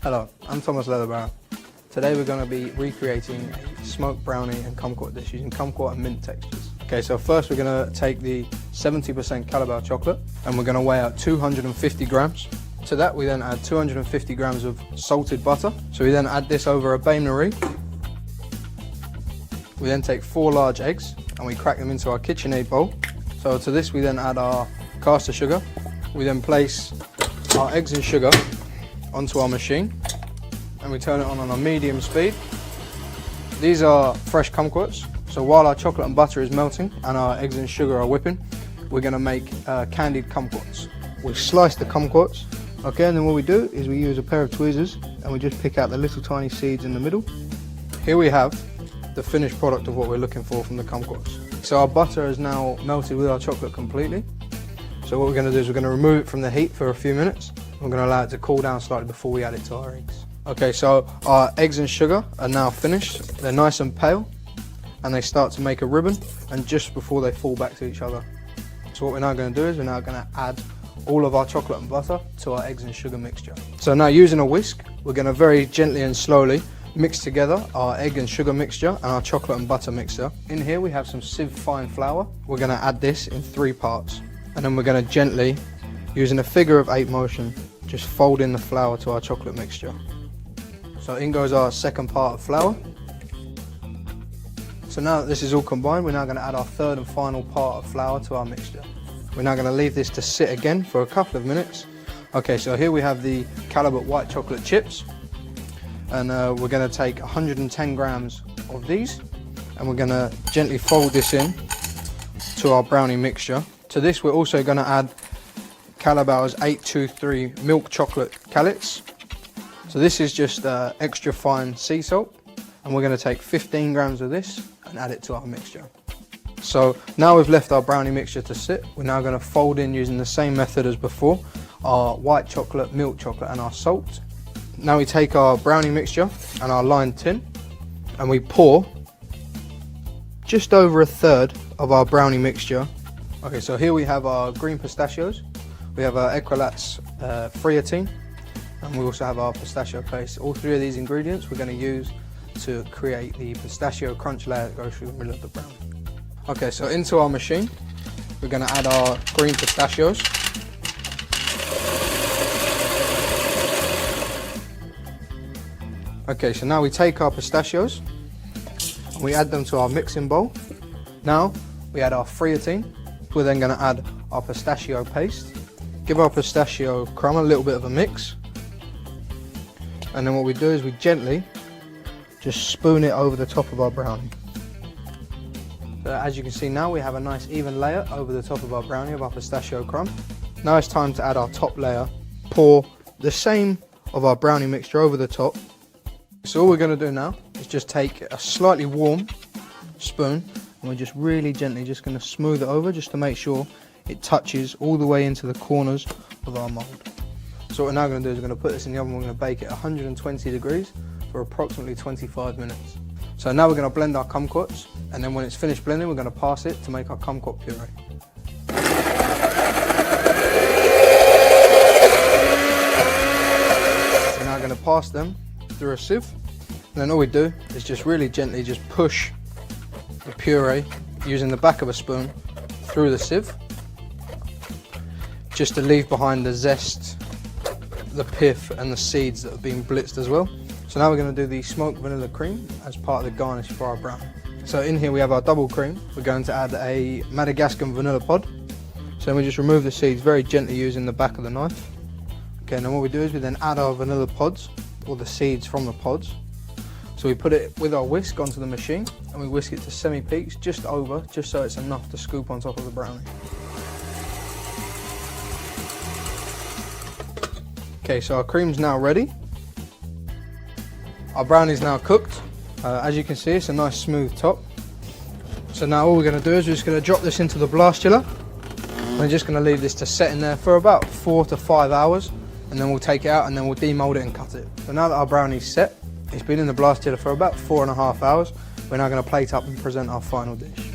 Hello, I'm Thomas Leatherbarrow. Today we're going to be recreating a smoked brownie and kumquat dish using kumquat and mint textures. Okay, so first we're going to take the 70% Calabar chocolate and we're going to weigh out 250 grams. To that we then add 250 grams of salted butter. So we then add this over a bain-marie. We then take 4 large eggs and we crack them into our KitchenAid bowl. So to this we then add our caster sugar. We then place our eggs and sugar onto our machine and we turn it on a medium speed. These are fresh kumquats, so while our chocolate and butter is melting and our eggs and sugar are whipping, we're going to make candied kumquats. We slice the kumquats, okay, and then what we do is we use a pair of tweezers and we just pick out the little tiny seeds in the middle. Here we have the finished product of what we're looking for from the kumquats. So our butter is now melted with our chocolate completely. So what we're going to do is we're going to remove it from the heat for a few minutes. We're going to allow it to cool down slightly before we add it to our eggs. Okay, so our eggs and sugar are now finished. They're nice and pale and they start to make a ribbon and just before they fall back to each other. So what we're now going to do is we're now going to add all of our chocolate and butter to our eggs and sugar mixture. So now using a whisk, we're going to very gently and slowly mix together our egg and sugar mixture and our chocolate and butter mixture. In here we have some sieve fine flour. We're going to add this in 3 parts and then we're going to gently, using a figure of 8 motion, just fold in the flour to our chocolate mixture. So in goes our second part of flour. So now that this is all combined, we're now going to add our third and final part of flour to our mixture. We're now going to leave this to sit again for a couple of minutes. Okay, so here we have the Calabar white chocolate chips. And we're going to take 110 grams of these. And we're going to gently fold this in to our brownie mixture. To this we're also going to add Calabar's 823 milk chocolate callets. So this is just extra fine sea salt and we're going to take 15 grams of this and add it to our mixture. So now we've left our brownie mixture to sit, we're now going to fold in using the same method as before, our white chocolate, milk chocolate and our salt. Now we take our brownie mixture and our lined tin and we pour just over a third of our brownie mixture. Okay, so here we have our green pistachios, we have our Equilat's Friatine, and we also have our pistachio paste. All 3 of these ingredients we're going to use to create the pistachio crunch layer that goes through the middle of the brownie. Okay, so into our machine we're going to add our green pistachios. Okay, so now we take our pistachios and we add them to our mixing bowl. Now we add our Friatine. We're then going to add our pistachio paste. Give our pistachio crumb a little bit of a mix. And then what we do is we gently just spoon it over the top of our brownie. So as you can see now we have a nice even layer over the top of our brownie of our pistachio crumb. Now it's time to add our top layer. Pour the same of our brownie mixture over the top. So all we're going to do now is just take a slightly warm spoon and we're just really gently just going to smooth it over just to make sure it touches all the way into the corners of our mould. So what we're now going to do is we're going to put this in the oven. We're going to bake it 120 degrees for approximately 25 minutes. So now we're going to blend our kumquats and then when it's finished blending we're going to pass it to make our kumquat puree. So now we're going to pass them through a sieve and then all we do is just really gently just push the puree using the back of a spoon through the sieve just to leave behind the zest, the pith and the seeds that have been blitzed as well. So now we're going to do the smoked vanilla cream as part of the garnish for our brownie. So in here we have our double cream. We're going to add a Madagascan vanilla pod. So then we just remove the seeds very gently using the back of the knife. Okay, and then what we do is we then add our vanilla pods, or the seeds from the pods. So we put it with our whisk onto the machine and we whisk it to semi-peaks just over, just so it's enough to scoop on top of the brownie. Okay, so our cream's now ready. Our brownie's now cooked. As you can see, it's a nice smooth top. So now all we're going to do is we're just going to drop this into the blast chiller. We're just going to leave this to set in there for about 4 to 5 hours and then we'll take it out and then we'll demold it and cut it. So now that our brownie's set, it's been in the blast chiller for about 4.5 hours. We're now going to plate up and present our final dish.